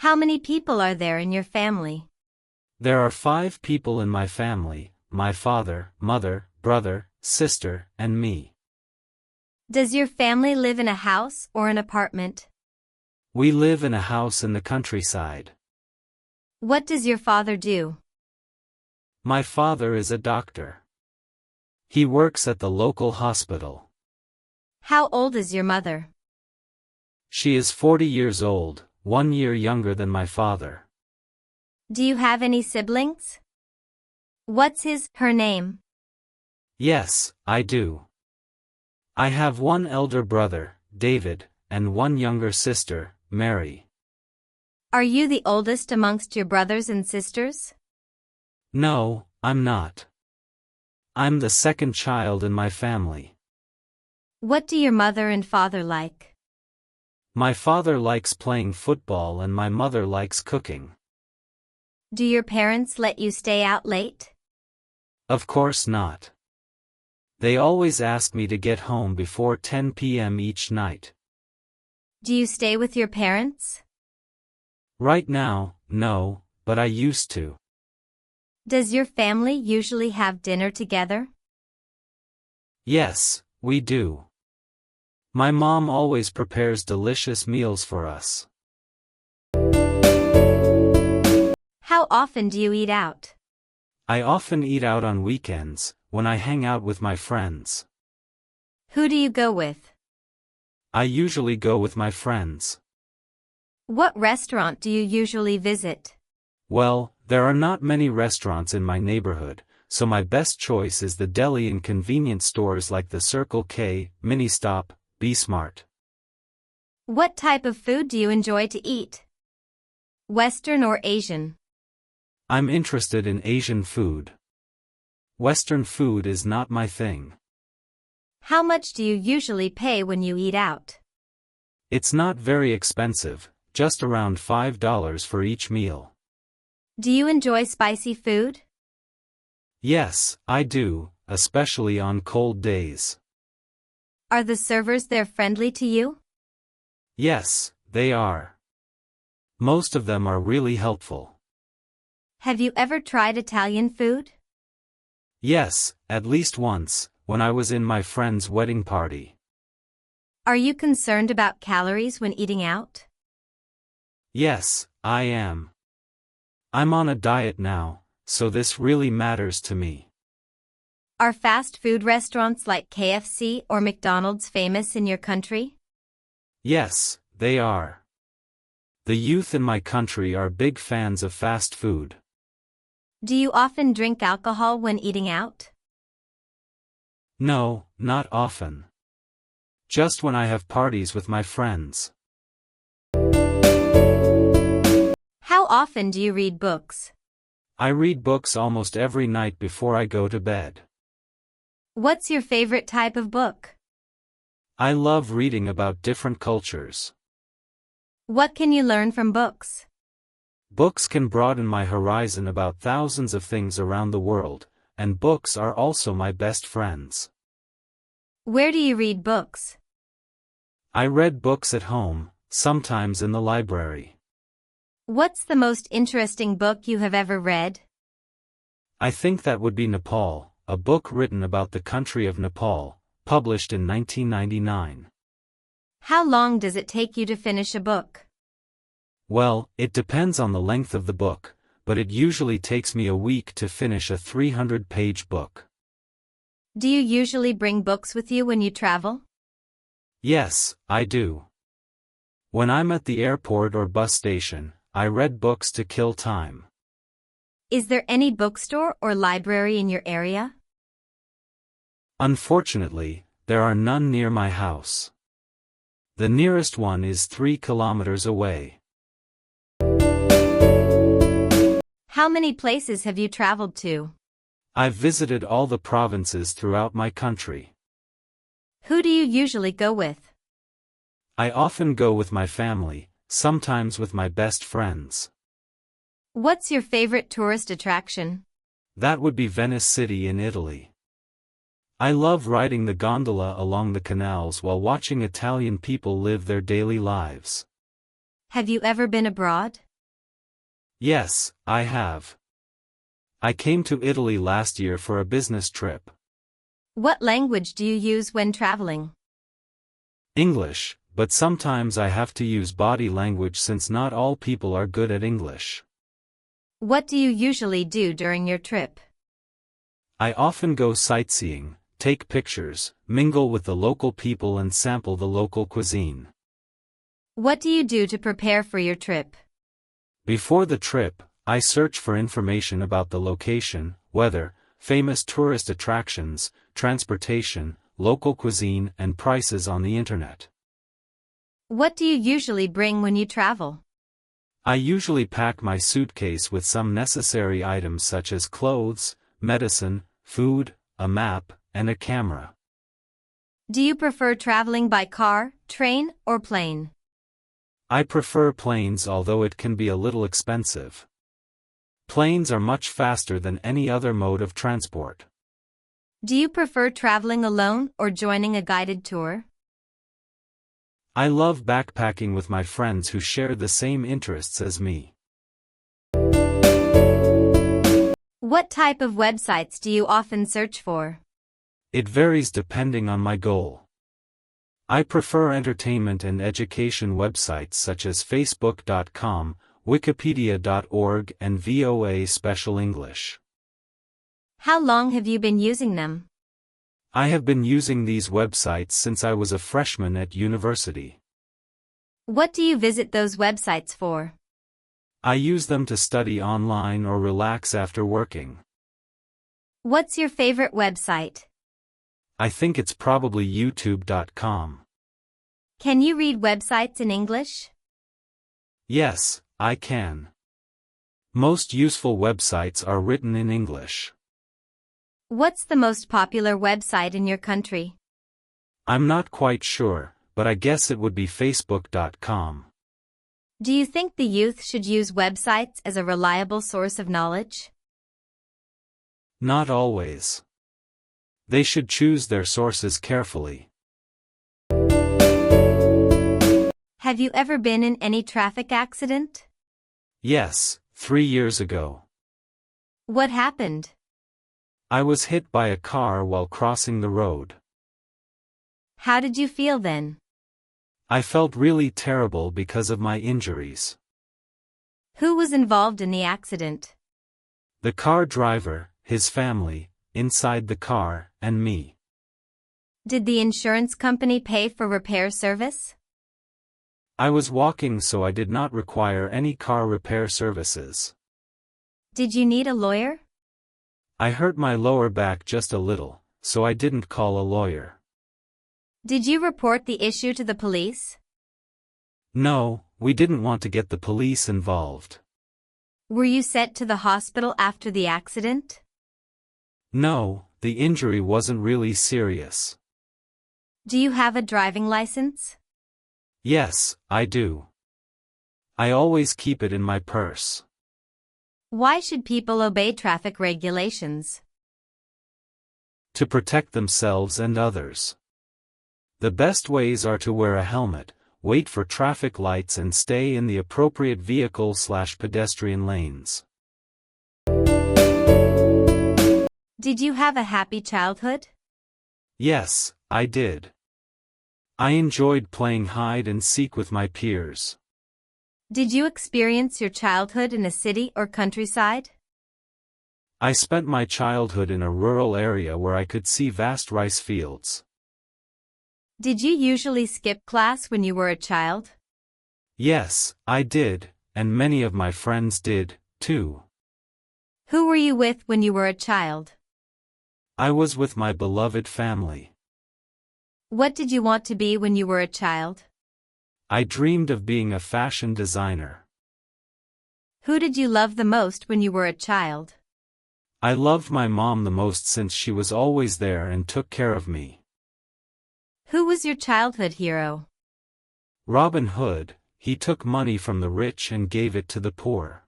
How many people are there in your family? There are 5 people in my family: my father, mother, brother, sister, and me. Does your family live in a house or an apartment? We live in a house in the countryside. What does your father do? My father is a doctor. He works at the local hospital. How old is your mother? She is 40 years old, 1 year younger than my father. Do you have any siblings? What's her name? Yes, I do. I have 1 elder brother, David, and 1 younger sister, Mary. Are you the oldest amongst your brothers and sisters? No, I'm not. I'm the second child in my family. What do your mother and father like? My father likes playing football and my mother likes cooking. Do your parents let you stay out late? Of course not. They always ask me to get home before 10 p.m. each night. Do you stay with your parents? Right now, no, but I used to. Does your family usually have dinner together? Yes, we do. My mom always prepares delicious meals for us. How often do you eat out? I often eat out on weekends, when I hang out with my friends. Who do you go with? I usually go with my friends. What restaurant do you usually visit? Well, there are not many restaurants in my neighborhood, so my best choice is the deli and convenience stores like the Circle K, Mini Stop, Be Smart. What type of food do you enjoy to eat? Western or Asian? I'm interested in Asian food. Western food is not my thing. How much do you usually pay when you eat out? It's not very expensive, just around $5 for each meal. Do you enjoy spicy food? Yes, I do, especially on cold days. Are the servers there friendly to you? Yes, they are. Most of them are really helpful. Have you ever tried Italian food? Yes, at least once, when I was in my friend's wedding party. Are you concerned about calories when eating out? Yes, I am. I'm on a diet now, so this really matters to me. Are fast food restaurants like KFC or McDonald's famous in your country? Yes, they are. The youth in my country are big fans of fast food. Do you often drink alcohol when eating out? No, not often. Just when I have parties with my friends. How often do you read books? I read books almost every night before I go to bed. What's your favorite type of book? I love reading about different cultures. What can you learn from books? Books can broaden my horizon about thousands of things around the world, and books are also my best friends. Where do you read books? I read books at home, sometimes in the library. What's the most interesting book you have ever read? I think that would be Nepal, a book written about the country of Nepal, published in 1999. How long does it take you to finish a book? Well, it depends on the length of the book, but it usually takes me a week to finish a 300-page book. Do you usually bring books with you when you travel? Yes, I do. When I'm at the airport or bus station, I read books to kill time. Is there any bookstore or library in your area? Unfortunately, there are none near my house. The nearest one is 3 kilometers away. How many places have you traveled to? I've visited all the provinces throughout my country. Who do you usually go with? I often go with my family, sometimes with my best friends. What's your favorite tourist attraction? That would be Venice City in Italy. I love riding the gondola along the canals while watching Italian people live their daily lives. Have you ever been abroad? Yes, I have. I came to Italy last year for a business trip. What language do you use when traveling? English, but sometimes I have to use body language since not all people are good at English. What do you usually do during your trip? I often go sightseeing, take pictures, mingle with the local people and sample the local cuisine. What do you do to prepare for your trip? Before the trip, I search for information about the location, weather, famous tourist attractions, transportation, local cuisine and prices on the internet. What do you usually bring when you travel? I usually pack my suitcase with some necessary items such as clothes, medicine, food, a map, and a camera. Do you prefer traveling by car, train, or plane? I prefer planes, although it can be a little expensive. Planes are much faster than any other mode of transport. Do you prefer traveling alone or joining a guided tour? I love backpacking with my friends who share the same interests as me. What type of websites do you often search for? It varies depending on my goal. I prefer entertainment and education websites such as Facebook.com, Wikipedia.org and VOA Special English. How long have you been using them? I have been using these websites since I was a freshman at university. What do you visit those websites for? I use them to study online or relax after working. What's your favorite website? I think it's probably YouTube.com. Can you read websites in English? Yes, I can. Most useful websites are written in English. What's the most popular website in your country? I'm not quite sure, but I guess it would be Facebook.com. Do you think the youth should use websites as a reliable source of knowledge? Not always. They should choose their sources carefully. Have you ever been in any traffic accident? Yes, 3 years ago. What happened? I was hit by a car while crossing the road. How did you feel then? I felt really terrible because of my injuries. Who was involved in the accident? The car driver, his family, inside the car, and me. Did the insurance company pay for repair service? I was walking, so I did not require any car repair services. Did you need a lawyer? I hurt my lower back just a little, so I didn't call a lawyer. Did you report the issue to the police? No, we didn't want to get the police involved. Were you sent to the hospital after the accident? No, the injury wasn't really serious. Do you have a driving license? Yes, I do. I always keep it in my purse. Why should people obey traffic regulations? To protect themselves and others. The best ways are to wear a helmet, wait for traffic lights and stay in the appropriate vehicle/pedestrian lanes. Did you have a happy childhood? Yes, I did. I enjoyed playing hide and seek with my peers. Did you experience your childhood in a city or countryside? I spent my childhood in a rural area where I could see vast rice fields. Did you usually skip class when you were a child? Yes, I did, and many of my friends did, too. Who were you with when you were a child? I was with my beloved family. What did you want to be when you were a child? I dreamed of being a fashion designer. Who did you love the most when you were a child? I loved my mom the most since she was always there and took care of me. Who was your childhood hero? Robin Hood. He took money from the rich and gave it to the poor.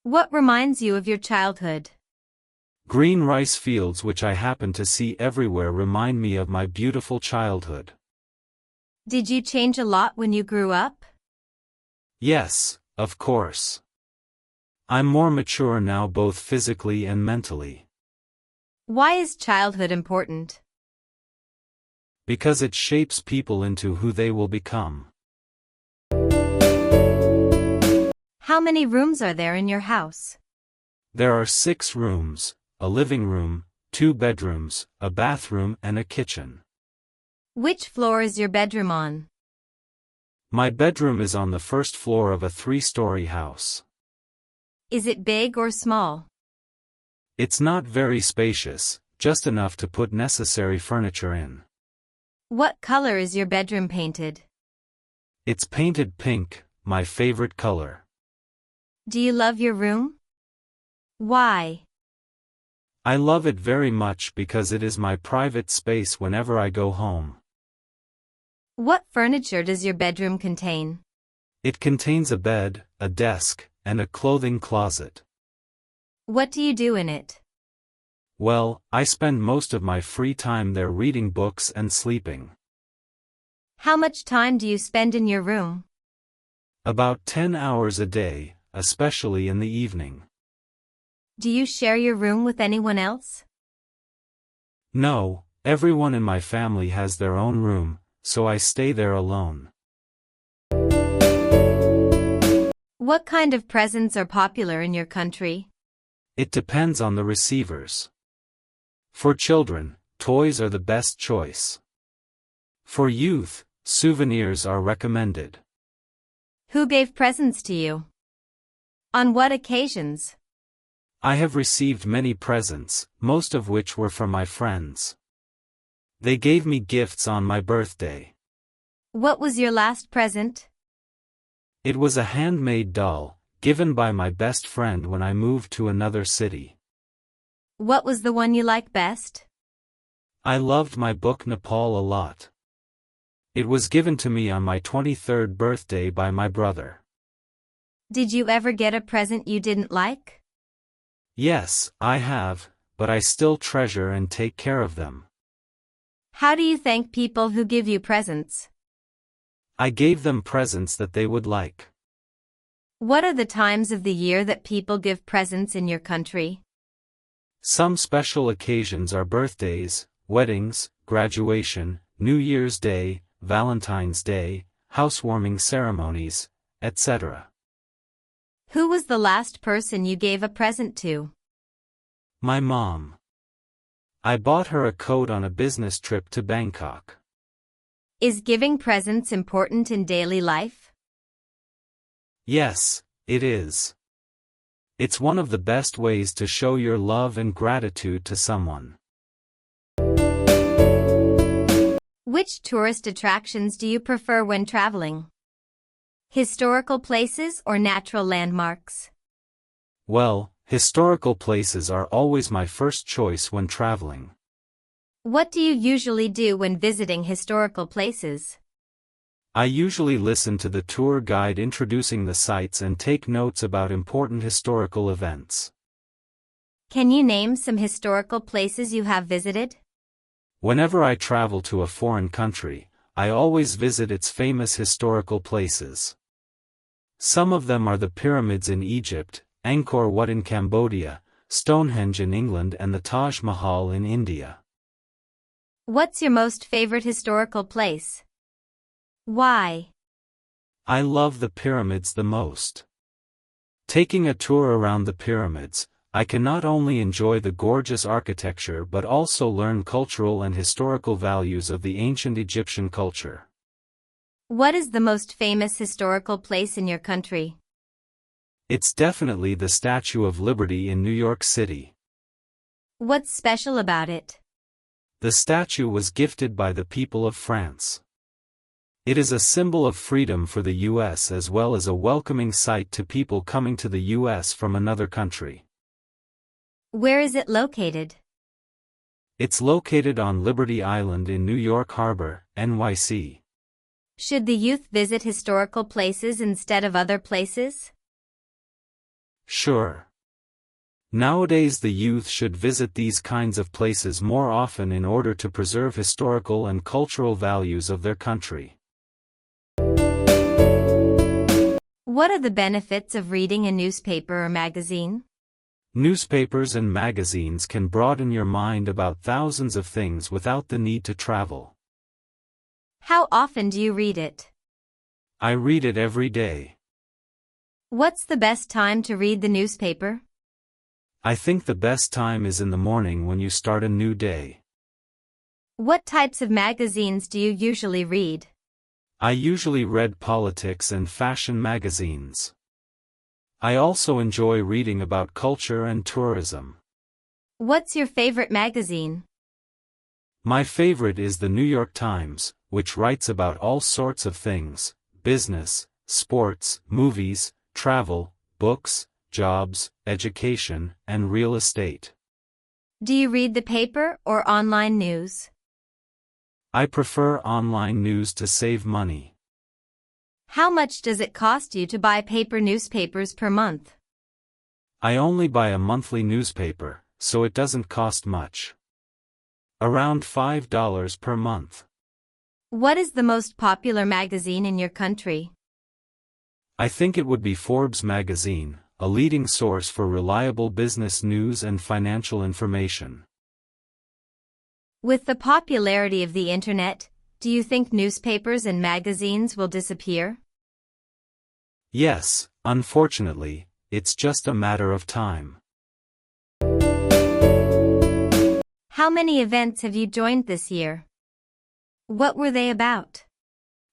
What reminds you of your childhood? Green rice fields which I happen to see everywhere remind me of my beautiful childhood. Did you change a lot when you grew up? Yes, of course. I'm more mature now both physically and mentally. Why is childhood important? Because it shapes people into who they will become. How many rooms are there in your house? There are 6 rooms, a living room, 2 bedrooms, a bathroom and a kitchen. Which floor is your bedroom on? My bedroom is on the first floor of a 3-story house. Is it big or small? It's not very spacious, just enough to put necessary furniture in. What color is your bedroom painted? It's painted pink, my favorite color. Do you love your room? Why? I love it very much because it is my private space whenever I go home. What furniture does your bedroom contain? It contains a bed, a desk, and a clothing closet. What do you do in it? Well, I spend most of my free time there reading books and sleeping. How much time do you spend in your room? About 10 hours a day, especially in the evening. Do you share your room with anyone else? No, everyone in my family has their own room, so I stay there alone. What kind of presents are popular in your country? It depends on the receivers. For children, toys are the best choice. For youth, souvenirs are recommended. Who gave presents to you? On what occasions? I have received many presents, most of which were from my friends. They gave me gifts on my birthday. What was your last present? It was a handmade doll, given by my best friend when I moved to another city. What was the one you like best? I loved my book Nepal a lot. It was given to me on my 23rd birthday by my brother. Did you ever get a present you didn't like? Yes, I have, but I still treasure and take care of them. How do you thank people who give you presents? I gave them presents that they would like. What are the times of the year that people give presents in your country? Some special occasions are birthdays, weddings, graduation, New Year's Day, Valentine's Day, housewarming ceremonies, etc. Who was the last person you gave a present to? My mom. I bought her a coat on a business trip to Bangkok. Is giving presents important in daily life? Yes, it is. It's one of the best ways to show your love and gratitude to someone. Which tourist attractions do you prefer when traveling? Historical places or natural landmarks? Well, historical places are always my first choice when traveling. What do you usually do when visiting historical places? I usually listen to the tour guide introducing the sites and take notes about important historical events. Can you name some historical places you have visited? Whenever I travel to a foreign country, I always visit its famous historical places. Some of them are the pyramids in Egypt, Angkor Wat in Cambodia, Stonehenge in England and the Taj Mahal in India. What's your most favorite historical place? Why? I love the pyramids the most. Taking a tour around the pyramids, I can not only enjoy the gorgeous architecture but also learn cultural and historical values of the ancient Egyptian culture. What is the most famous historical place in your country? It's definitely the Statue of Liberty in New York City. What's special about it? The statue was gifted by the people of France. It is a symbol of freedom for the U.S. as well as a welcoming sight to people coming to the U.S. from another country. Where is it located? It's located on Liberty Island in New York Harbor, NYC. Should the youth visit historical places instead of other places? Sure. Nowadays the youth should visit these kinds of places more often in order to preserve historical and cultural values of their country. What are the benefits of reading a newspaper or magazine? Newspapers and magazines can broaden your mind about thousands of things without the need to travel. How often do you read it? I read it every day. What's the best time to read the newspaper? I think the best time is in the morning when you start a new day. What types of magazines do you usually read? I usually read politics and fashion magazines. I also enjoy reading about culture and tourism. What's your favorite magazine? My favorite is the New York Times, which writes about all sorts of things: business, sports, movies, travel, books, jobs, education, and real estate. Do you read the paper or online news? I prefer online news to save money. How much does it cost you to buy paper newspapers per month? I only buy a monthly newspaper, so it doesn't cost much. Around $5 per month. What is the most popular magazine in your country? I think it would be Forbes magazine, a leading source for reliable business news and financial information. With the popularity of the internet, do you think newspapers and magazines will disappear? Yes, unfortunately, it's just a matter of time. How many events have you joined this year? What were they about?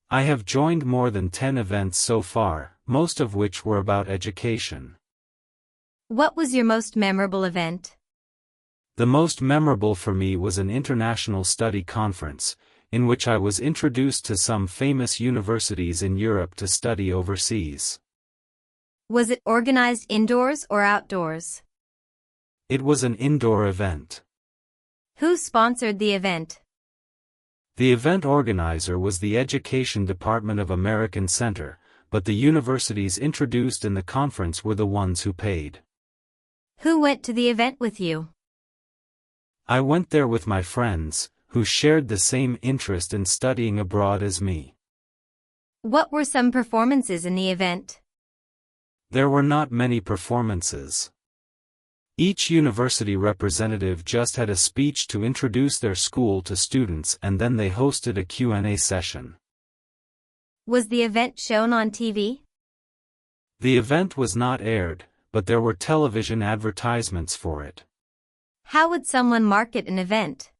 I have joined more than 10 events so far, most of which were about education. What was your most memorable event? The most memorable for me was an international study conference, in which I was introduced to some famous universities in Europe to study overseas. Was it organized indoors or outdoors? It was an indoor event. Who sponsored the event? The event organizer was the Education Department of American Center, but the universities introduced in the conference were the ones who paid. Who went to the event with you? I went there with my friends, who shared the same interest in studying abroad as me. What were some performances in the event? There were not many performances. Each university representative just had a speech to introduce their school to students, and then they hosted a Q&A session. Was the event shown on TV? The event was not aired, but there were television advertisements for it. How would someone market an event?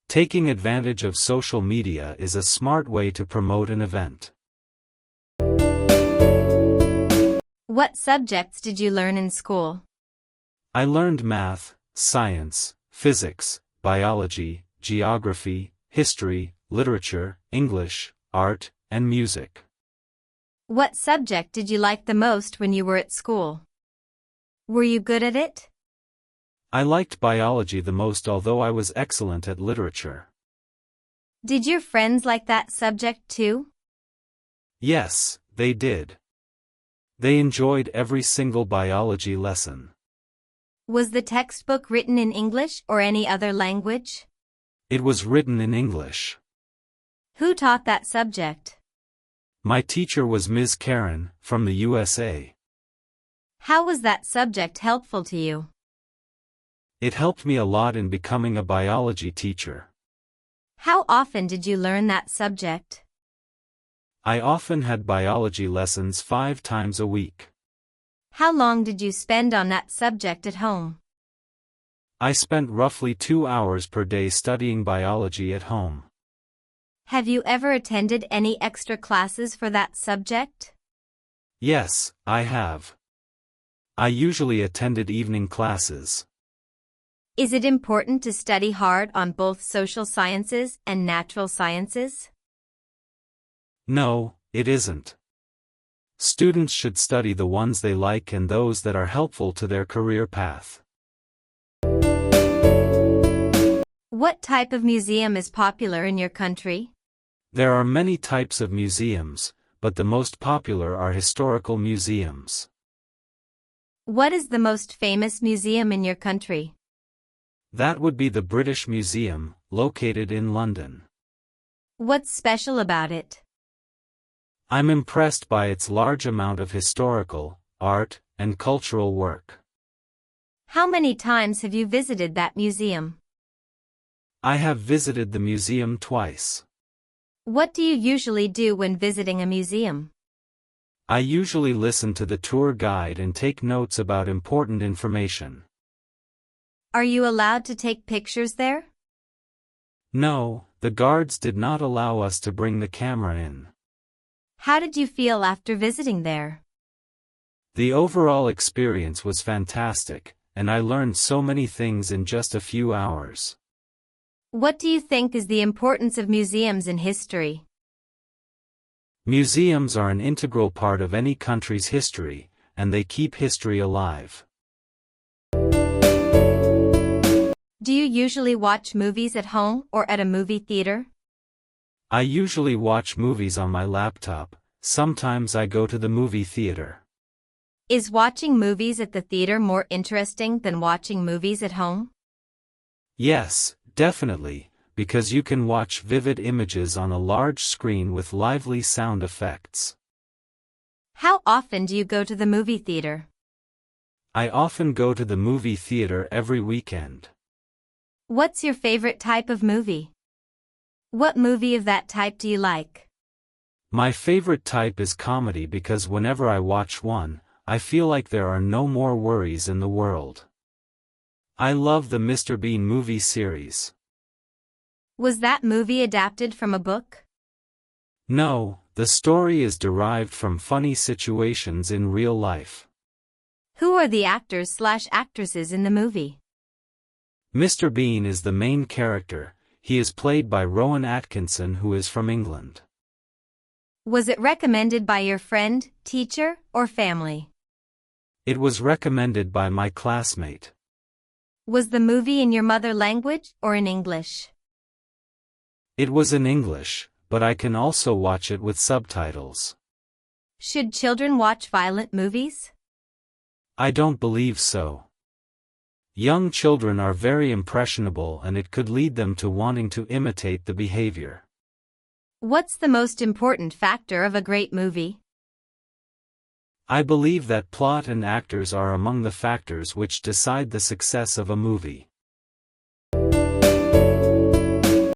Taking advantage of social media is a smart way to promote an event. What subjects did you learn in school? I learned math, science, physics, biology, geography, history, literature, English, art, and music. What subject did you like the most when you were at school? Were you good at it? I liked biology the most, although I was excellent at literature. Did your friends like that subject too? Yes, they did. They enjoyed every single biology lesson. Was the textbook written in English or any other language? It was written in English. Who taught that subject? My teacher was Ms. Karen, from the USA. How was that subject helpful to you? It helped me a lot in becoming a biology teacher. How often did you learn that subject? I often had biology lessons 5 times a week. How long did you spend on that subject at home? I spent roughly 2 hours per day studying biology at home. Have you ever attended any extra classes for that subject? Yes, I have. I usually attended evening classes. Is it important to study hard on both social sciences and natural sciences? No, it isn't. Students should study the ones they like and those that are helpful to their career path. What type of museum is popular in your country? There are many types of museums, but the most popular are historical museums. What is the most famous museum in your country? That would be the British Museum, located in London. What's special about it? I'm impressed by its large amount of historical, art, and cultural work. How many times have you visited that museum? I have visited the museum twice. What do you usually do when visiting a museum? I usually listen to the tour guide and take notes about important information. Are you allowed to take pictures there? No, the guards did not allow us to bring the camera in. How did you feel after visiting there? The overall experience was fantastic, and I learned so many things in just a few hours. What do you think is the importance of museums in history? Museums are an integral part of any country's history, and they keep history alive. Do you usually watch movies at home or at a movie theater? I usually watch movies on my laptop. Sometimes I go to the movie theater. Is watching movies at the theater more interesting than watching movies at home? Yes, definitely, because you can watch vivid images on a large screen with lively sound effects. How often do you go to the movie theater? I often go to the movie theater every weekend. What's your favorite type of movie? What movie of that type do you like? My favorite type is comedy because whenever I watch one, I feel like there are no more worries in the world. I love the Mr. Bean movie series. Was that movie adapted from a book? No, the story is derived from funny situations in real life. Who are the actors/actresses in the movie? Mr. Bean is the main character. He is played by Rowan Atkinson, who is from England. Was it recommended by your friend, teacher, or family? It was recommended by my classmate. Was the movie in your mother language or in English? It was in English, but I can also watch it with subtitles. Should children watch violent movies? I don't believe so. Young children are very impressionable and it could lead them to wanting to imitate the behavior. What's the most important factor of a great movie? I believe that plot and actors are among the factors which decide the success of a movie.